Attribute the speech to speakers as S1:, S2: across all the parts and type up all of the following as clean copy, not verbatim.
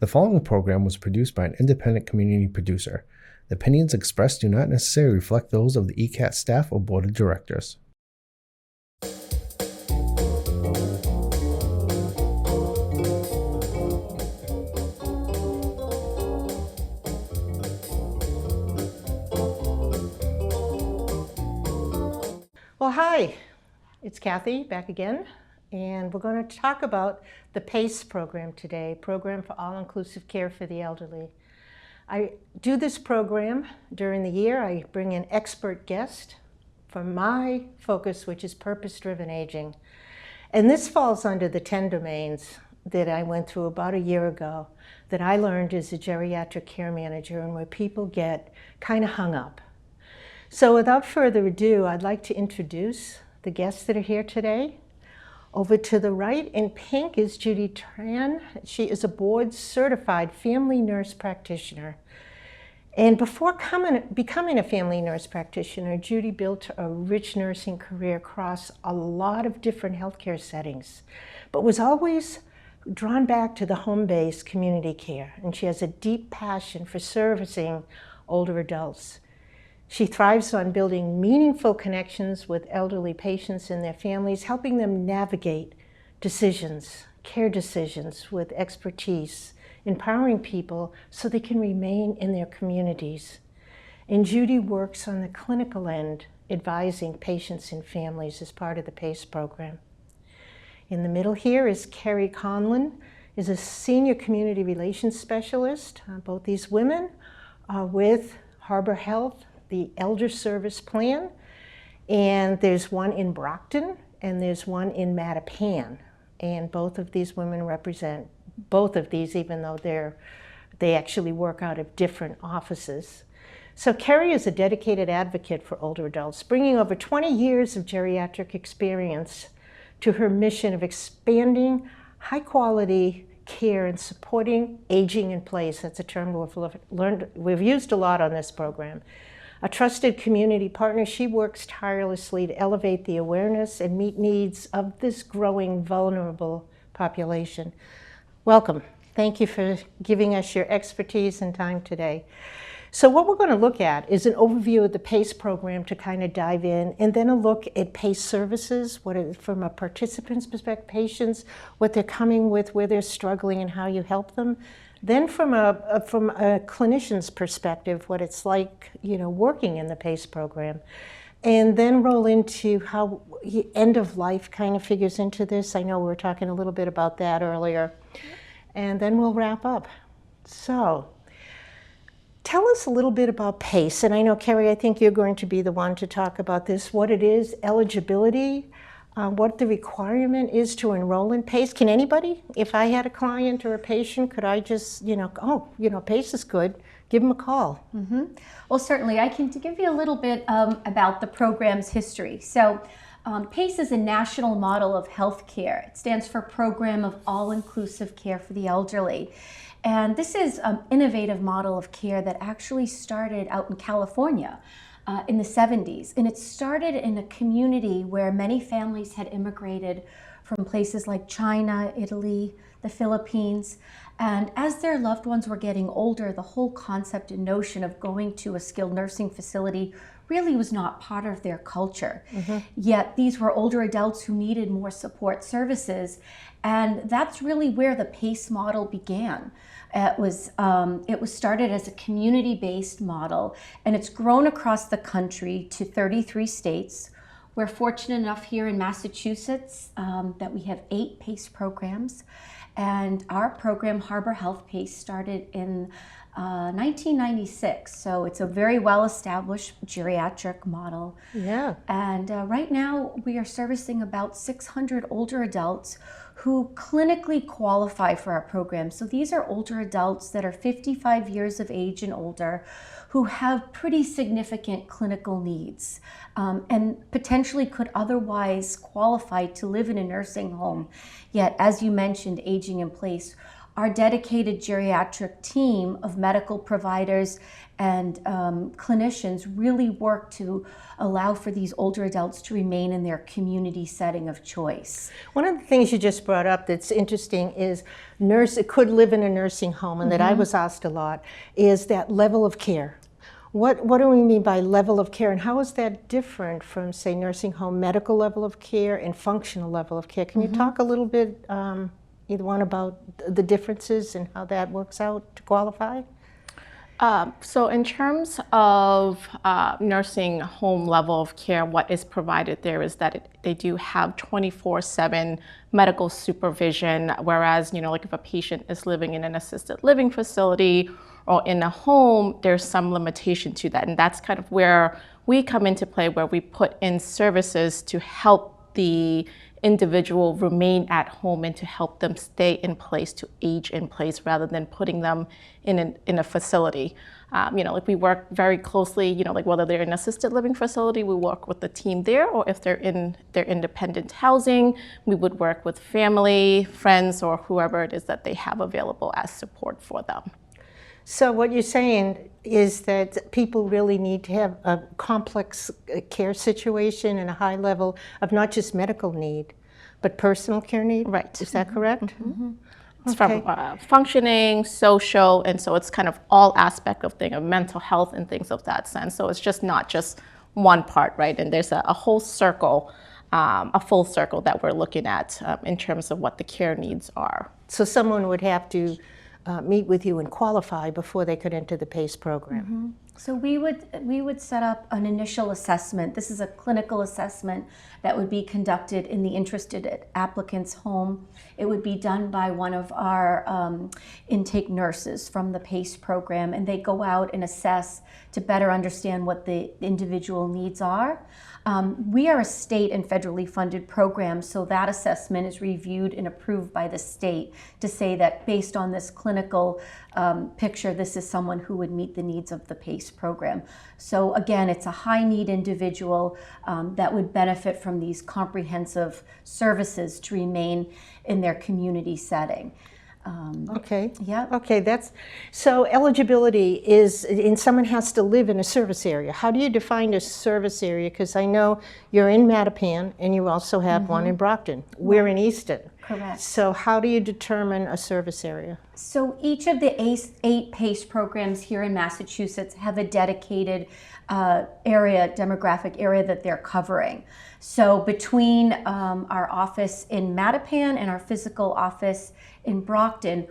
S1: The following program was produced by an independent community producer. The opinions expressed do not necessarily reflect those of the ECAT staff or board of directors.
S2: Well, hi, it's Kathy back again, and we're going to talk about the PACE program today, Program for All-Inclusive Care for the Elderly. I do this program during the year. I bring in expert guests for my focus, which is purpose-driven aging. And this falls under the 10 domains that I went through about a year ago that I learned as a geriatric care manager and where people get kind of hung up. So without further ado, I'd like to introduce the guests that are here today. Over to the right in pink is Judy Tran. She is a board-certified family nurse practitioner. And before becoming a family nurse practitioner, Judy built a rich nursing career across a lot of different healthcare settings, but was always drawn back to the home-based community care. And she has a deep passion for servicing older adults. She thrives on building meaningful connections with elderly patients and their families, helping them navigate decisions, care decisions with expertise, empowering people so they can remain in their communities. And Judy works on the clinical end, advising patients and families as part of the PACE program. In the middle here is Kerry Conlon, is a senior community relations specialist. Both these women are with Harbor Health, the Elder Service Plan, and there's one in Brockton and there's one in Mattapan, and both of these women represent both of these, even though they actually work out of different offices. So Kerry is a dedicated advocate for older adults, bringing over 20 years of geriatric experience to her mission of expanding high-quality care and supporting aging in place. That's a term we've used a lot on this program. A trusted community partner, she works tirelessly to elevate the awareness and meet needs of this growing vulnerable population. Welcome. Thank you for giving us your expertise and time today. So what we're going to look at is an overview of the PACE program to kind of dive in, and then a look at PACE services, from a participant's perspective, patients, what they're coming with, where they're struggling, and how you help them. Then from a clinician's perspective, what it's like, working in the PACE program. And then roll into how end of life kind of figures into this. I know we were talking a little bit about that earlier. And then we'll wrap up. So tell us a little bit about PACE. And I know, Kerry, I think you're going to be the one to talk about this, what it is, eligibility, what the requirement is to enroll in PACE. Can anybody, if I had a client or a patient, could I just, PACE is good, give them a call?
S3: Mm-hmm. Well, certainly. I can give you a little bit about the program's history. So PACE is a national model of health care. It stands for Program of All-Inclusive Care for the Elderly. And this is an innovative model of care that actually started out in California in the 70s. And it started in a community where many families had immigrated from places like China, Italy, the Philippines. And as their loved ones were getting older, the whole concept and notion of going to a skilled nursing facility really was not part of their culture. Mm-hmm. Yet these were older adults who needed more support services. And that's really where the PACE model began. It was started as a community-based model, and it's grown across the country to 33 states. We're fortunate enough here in Massachusetts that we have 8 PACE programs, and our program, Harbor Health PACE, started in 1996, so it's a very well-established geriatric model.
S2: Yeah.
S3: And right now we are servicing about 600 older adults who clinically qualify for our program. So these are older adults that are 55 years of age and older who have pretty significant clinical needs and potentially could otherwise qualify to live in a nursing home. Yet, as you mentioned, aging in place, our dedicated geriatric team of medical providers and clinicians really work to allow for these older adults to remain in their community setting of choice.
S2: One of the things you just brought up that's interesting is could live in a nursing home, and that I was asked a lot, is that level of care. What do we mean by level of care, and how is that different from, say, nursing home medical level of care and functional level of care? Can you talk a little bit, either one, about the differences and how that works out to qualify?
S4: So in terms of nursing home level of care, what is provided there is that they do have 24/7 medical supervision, whereas, like if a patient is living in an assisted living facility or in a home, there's some limitation to that. And that's kind of where we come into play, where we put in services to help the individual remain at home and to help them stay in place, to age in place, rather than putting them in a facility. Like we work very closely, like whether they're in an assisted living facility, we work with the team there, or if they're in their independent housing, we would work with family, friends, or whoever it is that they have available as support for them.
S2: So what you're saying is that people really need to have a complex care situation and a high level of not just medical need, but personal care need?
S4: Right.
S2: Is that correct?
S4: It's from functioning, social, and so it's kind of all aspect of thing of mental health and things of that sense. So it's just not just one part, right? And there's a whole circle, a full circle that we're looking at in terms of what the care needs are.
S2: So someone would have to meet with you and qualify before they could enter the PACE program.
S3: So we would set up an initial assessment. This is a clinical assessment that would be conducted in the interested applicant's home. It would be done by one of our intake nurses from the PACE program, and they go out and assess to better understand what the individual needs are. We are a state and federally funded program, so that assessment is reviewed and approved by the state to say that based on this clinical picture, this is someone who would meet the needs of the PACE program. So again, it's a high need individual that would benefit from these comprehensive services to remain in their community setting.
S2: Okay.
S3: Yeah.
S2: Okay, so eligibility is, and someone has to live in a service area. How do you define a service area? Because I know you're in Mattapan and you also have one in Brockton. We're in Easton.
S3: Correct.
S2: So how do you determine a service area?
S3: So each of the 8 PACE programs here in Massachusetts have a dedicated demographic area that they're covering. So between our office in Mattapan and our physical office in Brockton,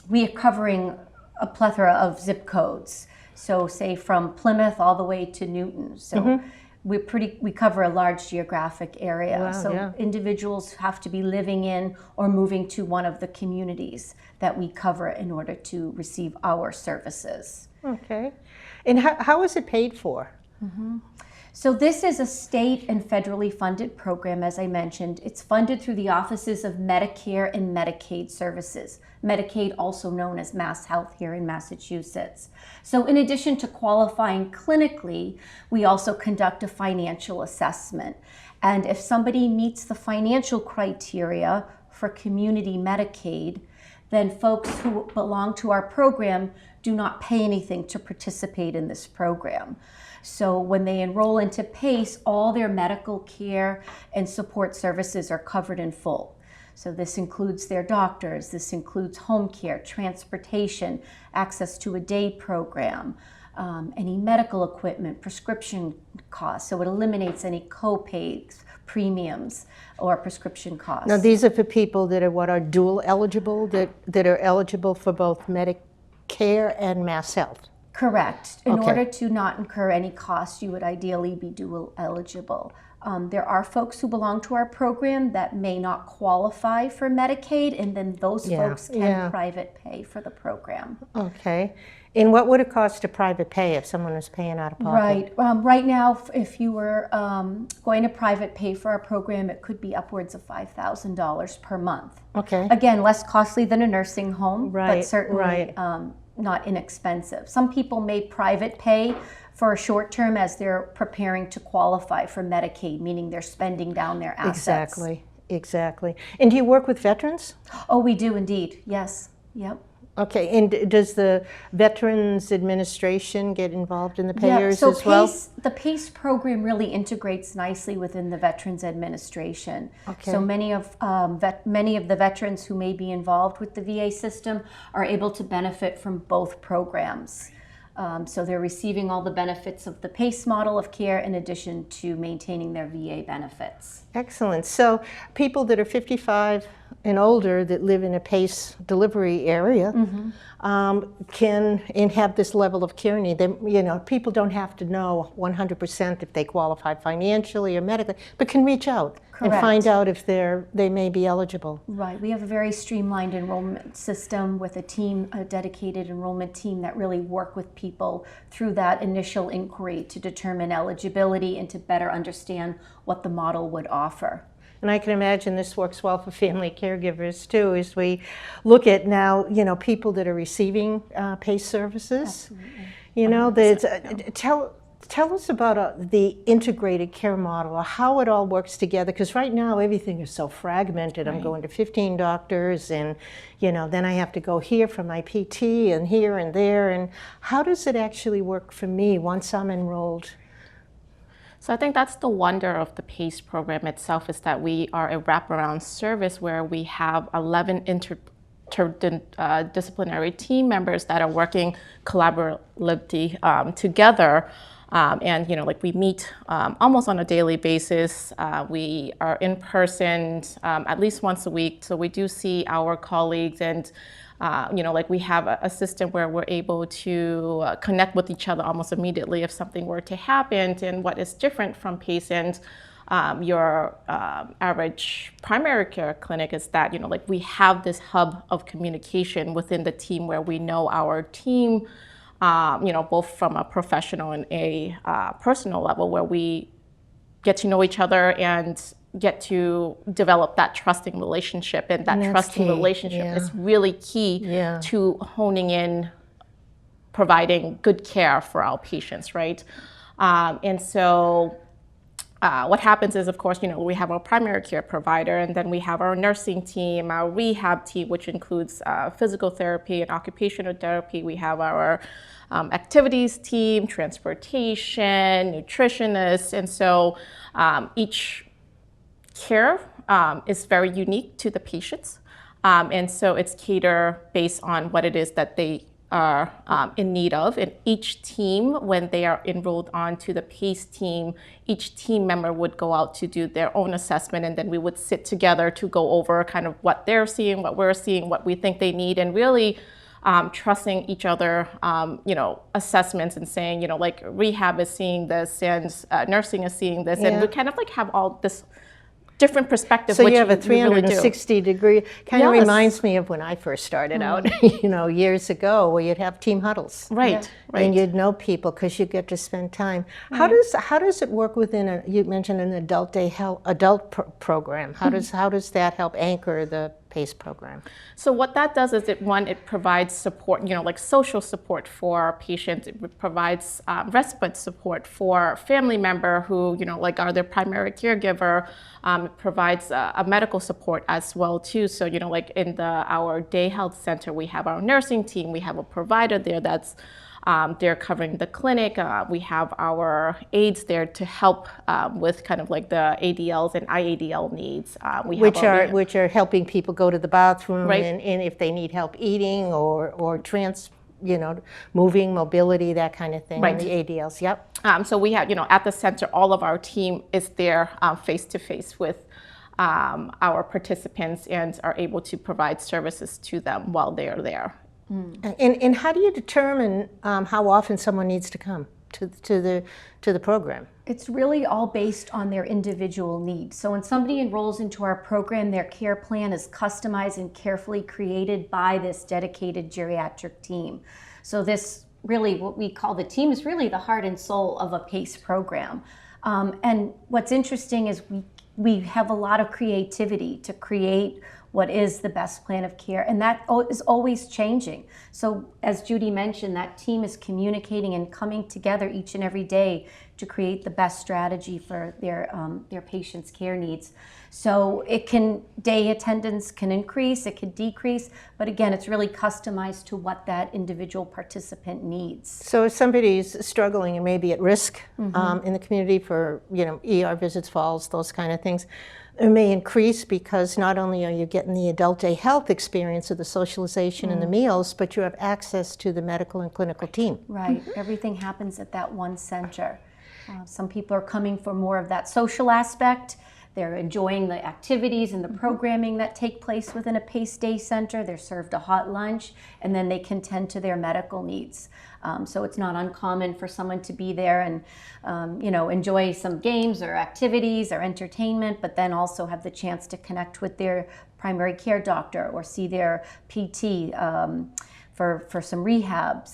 S3: we are covering a plethora of zip codes. So say from Plymouth all the way to Newton. So we cover a large geographic area.
S2: Wow,
S3: so
S2: yeah.
S3: individuals have to be living in or moving to one of the communities that we cover in order to receive our services.
S2: Okay. And how is it paid for?
S3: So this is a state and federally funded program, as I mentioned. It's funded through the offices of Medicare and Medicaid services. Medicaid, also known as Mass Health here in Massachusetts. So in addition to qualifying clinically, we also conduct a financial assessment. And if somebody meets the financial criteria for community Medicaid, then folks who belong to our program do not pay anything to participate in this program. So when they enroll into PACE, all their medical care and support services are covered in full. So this includes their doctors, this includes home care, transportation, access to a day program, any medical equipment, prescription costs. So it eliminates any co-pays, premiums, or prescription costs.
S2: Now these are for people that are dual eligible, that are eligible for both Medicare and Mass Health.
S3: Correct. In
S2: Okay.
S3: order to not incur any costs, you would ideally be dual eligible. There are folks who belong to our program that may not qualify for Medicaid, and then those folks can private pay for the program.
S2: Okay. And what would it cost to private pay if someone was paying out of pocket?
S3: Right. Right now, if you were going to private pay for our program, it could be upwards of $5,000 per month.
S2: Okay.
S3: Again, less costly than a nursing home,
S2: Right,
S3: but certainly not inexpensive. Some people may private pay for a short term as they're preparing to qualify for Medicaid, meaning they're spending down their assets.
S2: Exactly. Exactly. And do you work with veterans?
S3: Oh, we do indeed. Yes. Yep.
S2: Okay, and does the Veterans Administration get involved in the
S3: Yeah,
S2: payers
S3: so
S2: as well?
S3: the PACE program really integrates nicely within the Veterans Administration.
S2: Okay.
S3: So many of the veterans who may be involved with the VA system are able to benefit from both programs. So they're receiving all the benefits of the PACE model of care in addition to maintaining their VA benefits.
S2: Excellent. So people that are 55 and older that live in a PACE delivery area can and have this level of care need. They, people don't have to know 100% if they qualify financially or medically, but can reach out and find out if they may be eligible.
S3: Right. We have a very streamlined enrollment system with a dedicated enrollment team that really work with people through that initial inquiry to determine eligibility and to better understand what the model would offer.
S2: And I can imagine this works well for family caregivers too, as we look at now, people that are receiving PACE services.
S3: Absolutely.
S2: Tell us about the integrated care model, or how it all works together, because right now everything is so fragmented. I'm going to 15 doctors, and then I have to go here for my PT and here and there. And how does it actually work for me once I'm enrolled?
S4: So I think that's the wonder of the PACE program itself, is that we are a wraparound service where we have 11 interdisciplinary team members that are working collaboratively together. And we meet almost on a daily basis. We are in person at least once a week. So we do see our colleagues, and we have a system where we're able to connect with each other almost immediately if something were to happen. And what is different from PACE and your average primary care clinic is that, we have this hub of communication within the team where we know our team, both from a professional and a personal level, where we get to know each other and get to develop that trusting relationship. And that trusting relationship is really key to honing in, providing good care for our patients, right? And so what happens is, of course, we have our primary care provider, and then we have our nursing team, our rehab team, which includes physical therapy and occupational therapy. We have our activities team, transportation, nutritionists, and so each care is very unique to the patients, and so it's catered based on what it is that they are in need of. And each team, when they are enrolled onto the PACE team, each team member would go out to do their own assessment, and then we would sit together to go over kind of what they're seeing, what we're seeing, what we think they need, and really trusting each other, assessments, and saying, rehab is seeing this and nursing is seeing this, and we kind of have all this different perspective.
S2: So you have a 360 degree, kind of reminds me of when I first started out, years ago, where you'd have team huddles.
S4: Right.
S2: And you'd know people because you get to spend time. How does it work within you mentioned an adult program. How does that help anchor the PACE program?
S4: So what that does is it provides support, like social support for patients. It provides respite support for family member who, are their primary caregiver. It provides a medical support as well too. So, in our day health center, we have our nursing team, we have a provider there that's they're covering the clinic. We have our aides there to help with kind of the ADLs and IADL needs.
S2: Which are helping people go to the bathroom, and if they need help eating or moving, mobility, that kind of thing.
S4: Right.
S2: The ADLs, yep.
S4: So we have, at the center, all of our team is there face-to-face with our participants and are able to provide services to them while they are there.
S2: And how do you determine how often someone needs to come to the program?
S3: It's really all based on their individual needs. So when somebody enrolls into our program, their care plan is customized and carefully created by this dedicated geriatric team. So this really, what we call the team, is really the heart and soul of a PACE program. And what's interesting is we have a lot of creativity to create what is the best plan of care, and that is always changing. So as Judy mentioned, that team is communicating and coming together each and every day to create the best strategy for their patients' care needs. So day attendance can increase, it can decrease, but again, it's really customized to what that individual participant needs.
S2: So if somebody's struggling and maybe at risk in the community for, ER visits, falls, those kind of things, it may increase because not only are you getting the adult day health experience of the socialization and the meals, but you have access to the medical and clinical team.
S3: Right, everything happens at that one center. Some people are coming for more of that social aspect. They're enjoying the activities and the programming that take place within a PACE Day Center. They're served a hot lunch, and then they can tend to their medical needs. So it's not uncommon for someone to be there and enjoy some games or activities or entertainment, but then also have the chance to connect with their primary care doctor or see their PT for some rehab.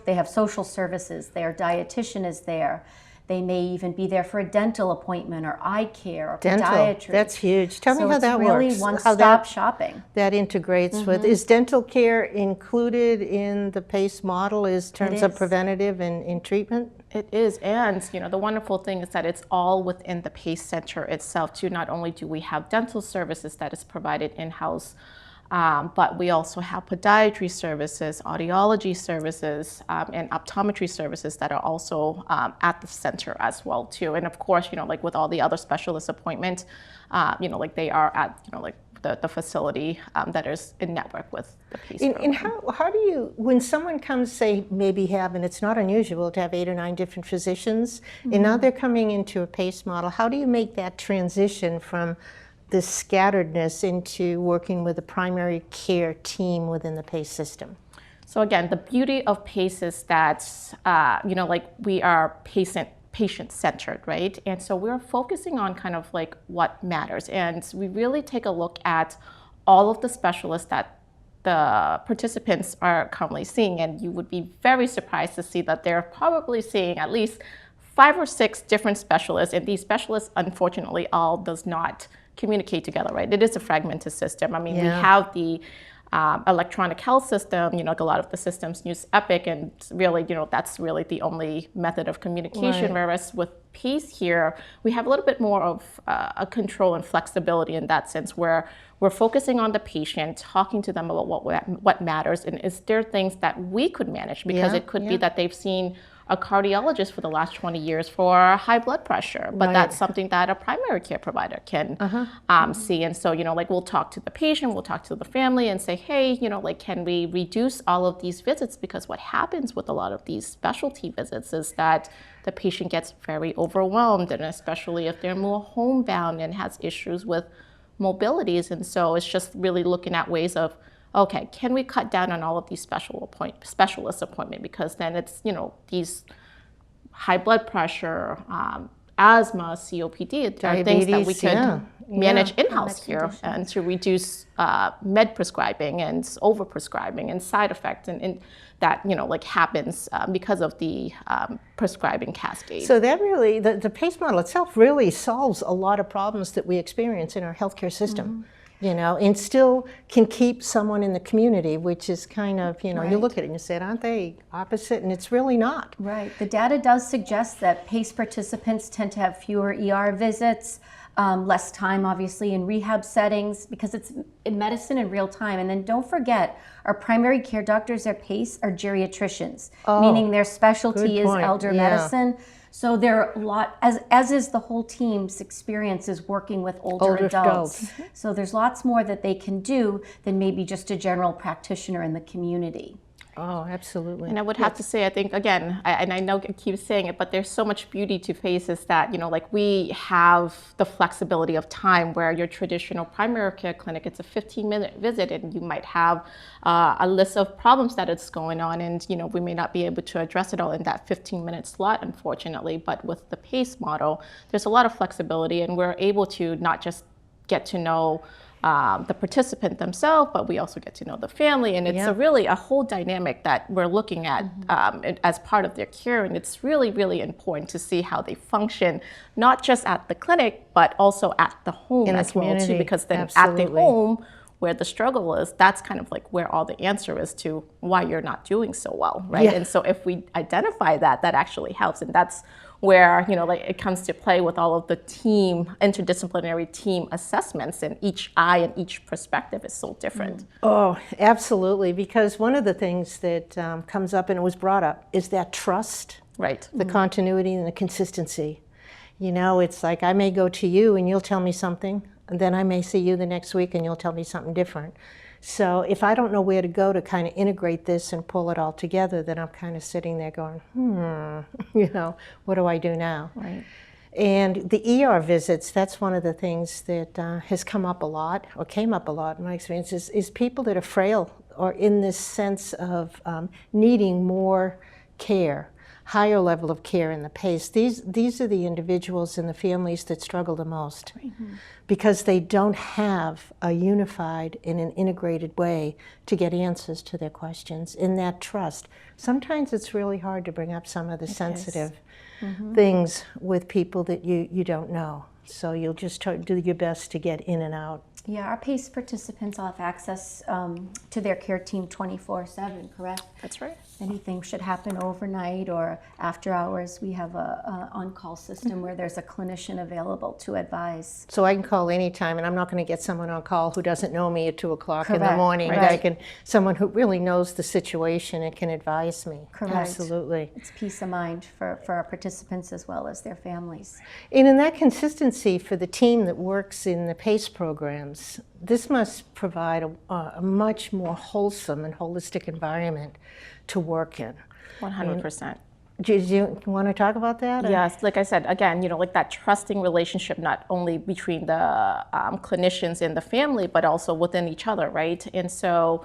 S3: They have social services. Their dietitian is there. They may even be there for a dental appointment or eye care or podiatry.
S2: That's huge. Tell me how that
S3: works. So it's really one-stop shopping.
S2: That integrates with, is dental care included in the PACE model in terms of preventative and in treatment?
S4: It is, and the wonderful thing is that it's all within the PACE Center itself too. Not only do we have dental services that is provided in-house, but we also have podiatry services, audiology services, and optometry services that are also at the center as well too. And of course, like with all the other specialist appointments, like they are at, like the facility that is in network with the PACE program.
S2: And how do you, when someone comes, say, maybe and it's not unusual to have 8 or 9 different physicians, and now they're coming into a PACE model, how do you make that transition from the scatteredness into working with a primary care team within the PACE system?
S4: So again, the beauty of PACE is that, like we are patient-centered, right? And so we're focusing on kind of like what matters. And we really take a look at all of the specialists that the participants are currently seeing. And you would be very surprised to see that they're probably seeing at least 5 or 6 different specialists. And these specialists, unfortunately, all does not communicate together, right? It is a fragmented system. I mean, we have the electronic health system, like a lot of the systems use Epic, and really, that's really the only method of communication. Whereas with PACE here, we have a little bit more of a control and flexibility in that sense, where we're focusing on the patient, talking to them about what matters, and is there things that we could manage? Because it could be that they've seen a cardiologist for the last 20 years for high blood pressure, but that's something that a primary care provider can see. And so, like we'll talk to the patient, we'll talk to the family and say, hey, like can we reduce all of these visits? Because what happens with a lot of these specialty visits is that the patient gets very overwhelmed, and especially if they're more homebound and has issues with mobilities. And so it's just really looking at ways of, okay, can we cut down on all of these specialist appointments? Because then it's, these high blood pressure, asthma, COPD, are things that we could manage in-house here and to reduce med prescribing and over-prescribing and side effects and that, like happens because of the prescribing cascade.
S2: So that really, the PACE model itself really solves a lot of problems that we experience in our healthcare system. And still can keep someone in the community, which is kind of, you look at it and you say, aren't they opposite? And it's really not.
S3: Right. The data does suggest that PACE participants tend to have fewer ER visits, less time, obviously, in rehab settings, because it's in medicine in real time. And then don't forget, our primary care doctors at PACE are geriatricians, meaning their specialty is elder medicine. So there are a lot, as is the whole team's experiences working with older adults. So there's lots more that they can do than maybe just a general practitioner in the community.
S2: Oh, absolutely.
S4: And I would have to say, I think, again, and I know I keep saying it, but there's so much beauty to PACE is that, like we have the flexibility of time where your traditional primary care clinic, it's a 15-minute visit, and you might have a list of problems that it's going on, and, we may not be able to address it all in that 15-minute slot, unfortunately. But with the PACE model, there's a lot of flexibility, and we're able to not just get to know the participant themselves, but we also get to know the family, and it's really a whole dynamic that we're looking at as part of their care, and it's really, really important to see how they function, not just at the clinic, but also at the home as well too, because then at the home, where the struggle is, that's kind of like where all the answer is to why you're not doing so well, right? And so if we identify that, that actually helps, and that's where, like it comes to play with all of the interdisciplinary team assessments, and each eye and each perspective is so different.
S2: Oh, absolutely, because one of the things that comes up, and it was brought up, is that trust,
S4: Right.
S2: the continuity and the consistency. It's like I may go to you and you'll tell me something, and then I may see you the next week and you'll tell me something different. So if I don't know where to go to kind of integrate this and pull it all together, then I'm kind of sitting there going, what do I do now?
S4: Right.
S2: And the ER visits, that's one of the things that has come up a lot, or came up a lot in my experience, is people that are frail or in this sense of needing more care, higher level of care in the PACE. These are the individuals and the families that struggle the most, because they don't have a unified and an integrated way to get answers to their questions in that trust. Sometimes it's really hard to bring up some of the sensitive things with people that you don't know. So you'll just do your best to get in and out.
S3: Yeah, our PACE participants all have access to their care team 24/7, correct?
S4: That's right.
S3: Anything should happen overnight or after hours, we have a on-call system where there's a clinician available to advise.
S2: So I can call anytime, and I'm not going to get someone on call who doesn't know me at 2 o'clock in the
S3: Correct,
S2: morning.
S3: right.
S2: Someone who really knows the situation and can advise me.
S3: Correct.
S2: Absolutely.
S3: It's peace of mind for our participants as well as their families.
S2: And in that consistency for the team that works in the PACE programs, this must provide a much more wholesome and holistic environment to work in.
S4: 100%.
S2: Do you want to talk about that?
S4: Yes, like I said, again, like that trusting relationship, not only between the clinicians and the family, but also within each other, right? And so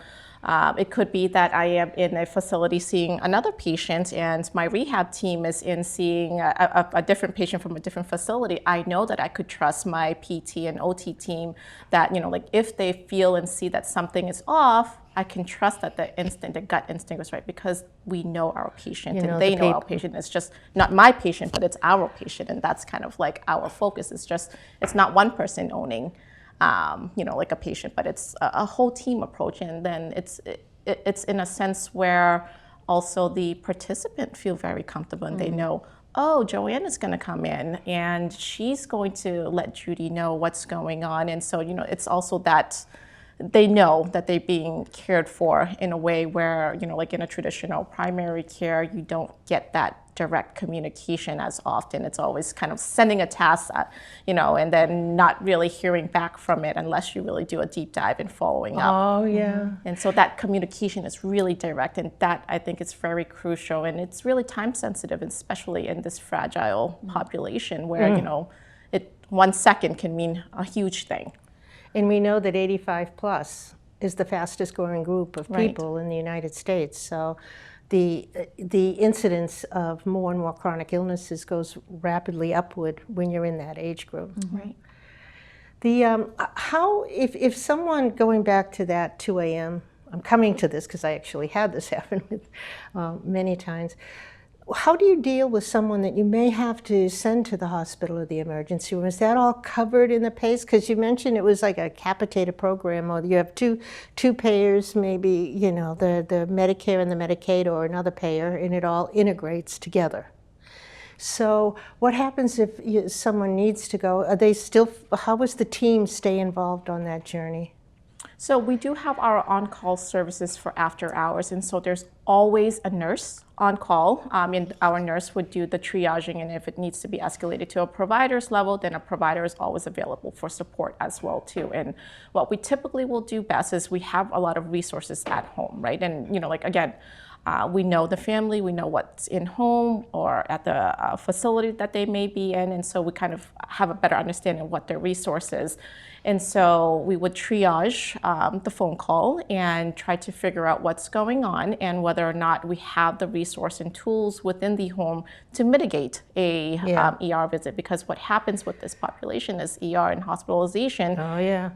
S4: it could be that I am in a facility seeing another patient, and my rehab team is in seeing a different patient from a different facility. I know that I could trust my PT and OT team that, like if they feel and see that something is off, I can trust that the gut instinct was right, because we know our patient and they know our patient. It's just not my patient, but it's our patient, and that's kind of like our focus. It's not one person owning, like a patient, but it's a whole team approach, and then it's in a sense where also the participant feel very comfortable, and they know, oh, Joanne is going to come in and she's going to let Judy know what's going on, and so it's also that they know that they're being cared for in a way where, like in a traditional primary care, you don't get that direct communication as often. It's always kind of sending a task, and then not really hearing back from it unless you really do a deep dive and following up.
S2: Oh, yeah.
S4: And so that communication is really direct, and that I think is very crucial, and it's really time sensitive, especially in this fragile population where, 1 second can mean a huge thing.
S2: And we know that 85 plus is the fastest growing group of people in the United States. So the incidence of more and more chronic illnesses goes rapidly upward when you're in that age group.
S3: Right.
S2: If someone, going back to that 2 a.m., I'm coming to this because I actually had this happen with many times. How do you deal with someone that you may have to send to the hospital or the emergency room? Is that all covered in the PACE? Because you mentioned it was like a capitated program, or you have two payers, maybe, the Medicare and the Medicaid, or another payer, and it all integrates together. So what happens if someone needs to go? How does the team stay involved on that journey?
S4: So we do have our on-call services for after hours, and so there's always a nurse on call, and our nurse would do the triaging, and if it needs to be escalated to a provider's level, then a provider is always available for support as well too. And what we typically will do best is we have a lot of resources at home, right? And again, we know the family, we know what's in home or at the facility that they may be in, and so we kind of have a better understanding of what their resource is. And so we would triage the phone call and try to figure out what's going on and whether or not we have the resource and tools within the home to mitigate a ER visit. Because what happens with this population is ER and hospitalization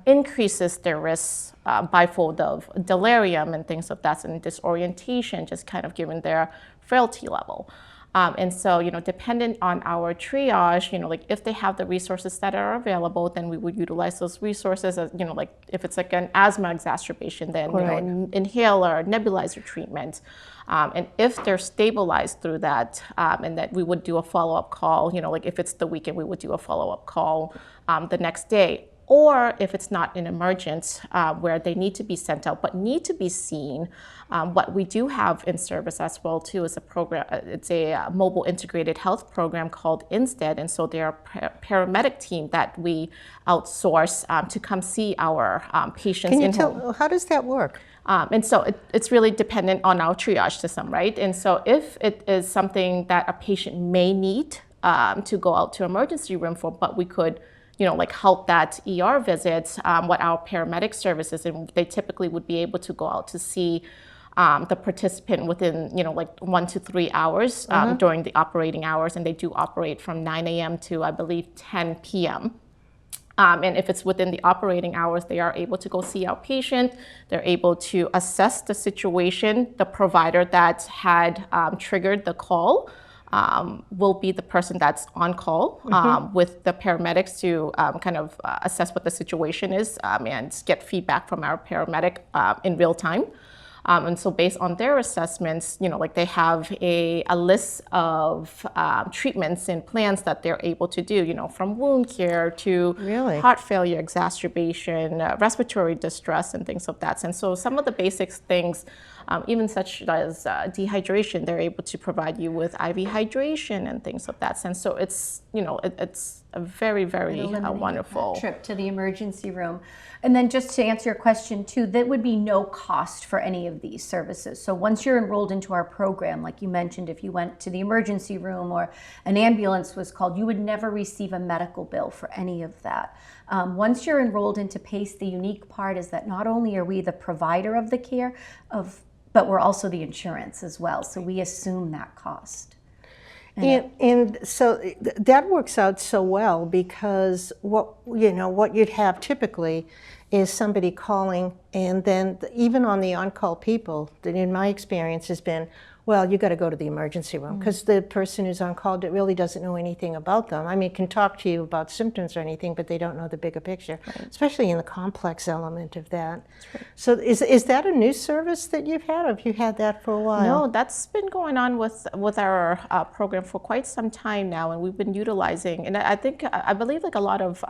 S4: increases their risks bifold of delirium and things of that, and disorientation, just kind of given their frailty level. And so, dependent on our triage, like if they have the resources that are available, then we would utilize those resources. As, like if it's like an asthma exacerbation, then
S2: Right.
S4: inhaler, nebulizer treatment. And if they're stabilized through that, and that we would do a follow-up call, like if it's the weekend, we would do a follow-up call the next day. Or if it's not an emergent where they need to be sent out but need to be seen, what we do have in service as well too is a program. It's a mobile integrated health program called Instead, and so they're a paramedic team that we outsource to come see our patients.
S2: Can you tell, how does that work?
S4: And so it's really dependent on our triage system, right? And so if it is something that a patient may need to go out to emergency room for, but we could like help that ER visit, what our paramedic services, and they typically would be able to go out to see the participant within, like 1 to 3 hours during the operating hours, and they do operate from 9 a.m. to, I believe, 10 p.m. And if it's within the operating hours, they are able to go see our patient. They're able to assess the situation. The provider that had triggered the call will be the person that's on call with the paramedics to kind of assess what the situation is and get feedback from our paramedic in real time. And so based on their assessments, like they have a list of treatments and plans that they're able to do, from wound care to heart failure exacerbation, respiratory distress, and things of that. And so some of the basic things, even such as dehydration, they're able to provide you with IV hydration and things of that sense. So it's, it's a very, very wonderful
S3: trip to the emergency room. And then just to answer your question too, that would be no cost for any of these services. So once you're enrolled into our program, like you mentioned, if you went to the emergency room or an ambulance was called, you would never receive a medical bill for any of that. Once you're enrolled into PACE, the unique part is that not only are we the provider of the care, but we're also the insurance as well. So we assume that cost.
S2: And so that works out so well because what you'd have typically is somebody calling, and then even on the on-call people, that in my experience has been, well, you got to go to the emergency room because the person who's on call really doesn't know anything about them. I mean, can talk to you about symptoms or anything, but they don't know the bigger picture, especially in the complex element of that. So is that a new service that you've had, or have you had that for a while?
S4: No, that's been going on with our program for quite some time now, and we've been utilizing, and I believe like a lot of,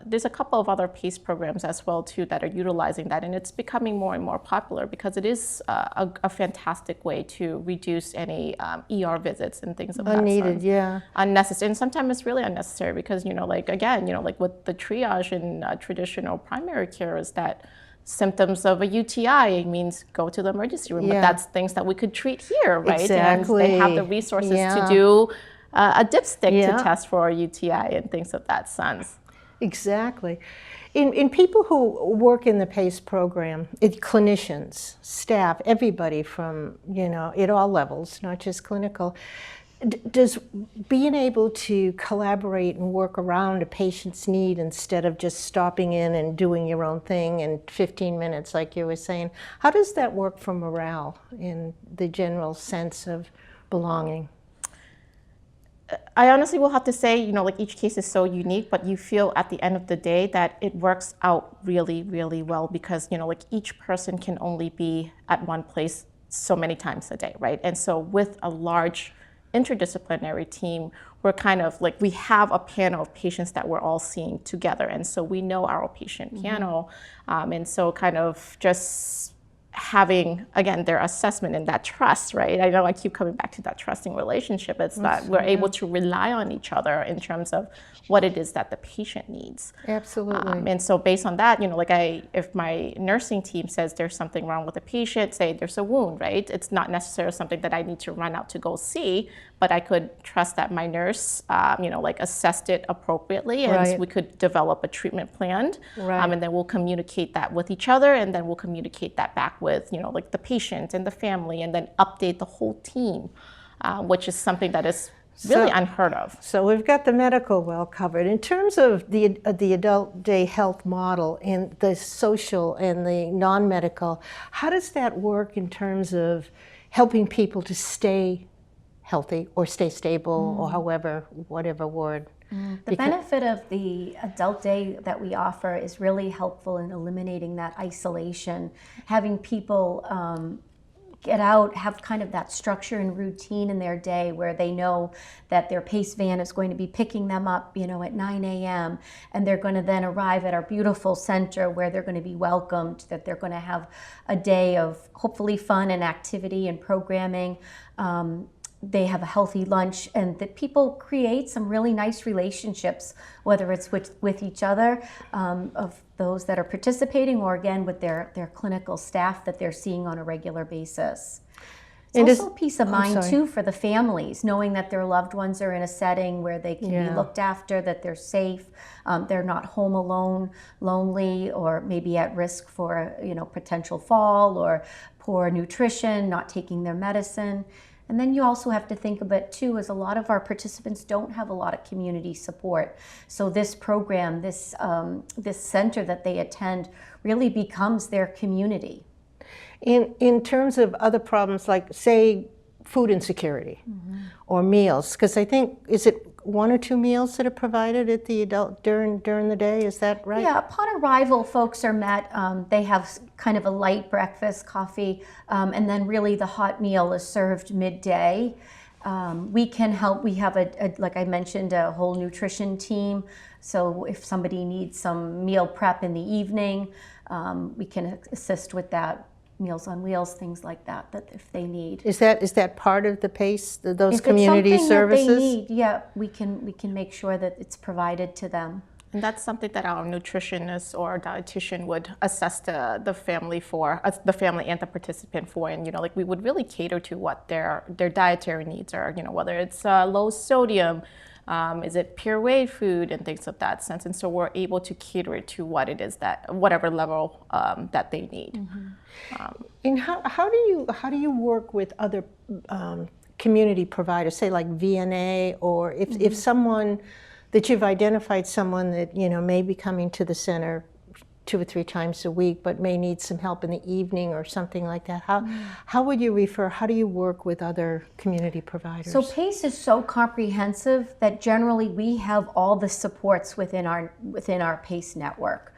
S4: there's a couple of other PACE programs as well too that are utilizing that, and it's becoming more and more popular because it is a fantastic way to reduce any ER visits and things of that sort.
S2: Unneeded,
S4: unnecessary, and sometimes it's really unnecessary because like like with the triage in traditional primary care is that symptoms of a UTI means go to the emergency room, but that's things that we could treat here, right?
S2: Exactly.
S4: And they have the resources to do a dipstick to test for a UTI and things of that sense.
S2: Exactly. In people who work in the PACE program, clinicians, staff, everybody from, at all levels, not just clinical, does being able to collaborate and work around a patient's need instead of just stopping in and doing your own thing in 15 minutes, like you were saying, how does that work for morale in the general sense of belonging?
S4: I honestly will have to say, like each case is so unique, but you feel at the end of the day that it works out really, really well because, like each person can only be at one place so many times a day, right? And so with a large interdisciplinary team, we're kind of like, we have a panel of patients that we're all seeing together. And so we know our patient panel. And so kind of just having, again, their assessment and that trust, right? I know I keep coming back to that trusting relationship. It's that we're able to rely on each other in terms of what it is that the patient needs.
S2: Absolutely.
S4: And so based on that, like if my nursing team says there's something wrong with a patient, say there's a wound, right? It's not necessarily something that I need to run out to go see, but I could trust that my nurse, like assessed it appropriately, and we could develop a treatment plan, and then we'll communicate that with each other, and then we'll communicate that back with, like the patient and the family, and then update the whole team, which is something that is really unheard of.
S2: So we've got the medical well covered. In terms of the adult day health model and the social and the non-medical, how does that work in terms of helping people to stay healthy or stay stable or whatever word.
S3: The benefit of the adult day that we offer is really helpful in eliminating that isolation, having people get out, have kind of that structure and routine in their day where they know that their PACE van is going to be picking them up, at 9 a.m. and they're going to then arrive at our beautiful center where they're going to be welcomed, that they're going to have a day of hopefully fun and activity and programming. They have a healthy lunch, and that people create some really nice relationships, whether it's with each other, of those that are participating, or again with their clinical staff that they're seeing on a regular basis. It's also peace of mind too for the families, knowing that their loved ones are in a setting where they can be looked after, that they're safe, they're not home alone, lonely, or maybe at risk for potential fall or poor nutrition, not taking their medicine. And then you also have to think of it too, as a lot of our participants don't have a lot of community support. So this program, this center that they attend really becomes their community.
S2: In terms of other problems, like say food insecurity or meals, because I think, is it 1 or 2 meals that are provided at the adult during the day? Is that right?
S3: Yeah, upon arrival, folks are met. They have kind of a light breakfast, coffee, and then really the hot meal is served midday. We can help. We have like I mentioned, a whole nutrition team. So if somebody needs some meal prep in the evening, we can assist with that. Meals on Wheels, things like that if they need.
S2: Is that part of the PACE, those community services?
S3: If it's something that they need, yeah, we can make sure that it's provided to them.
S4: And that's something that our nutritionist or dietitian would assess the family for, the family and the participant for. And we would really cater to what their dietary needs are. Whether it's low sodium, is it pureed food and things of that sense. And so we're able to cater it to what it is whatever level that they need.
S2: And how do you work with other community providers, say like VNA, or if someone that you've identified someone that may be coming to the center 2 or 3 times a week, but may need some help in the evening or something like that. How would you refer? How do you work with other community providers?
S3: So PACE is so comprehensive that generally we have all the supports within our PACE network.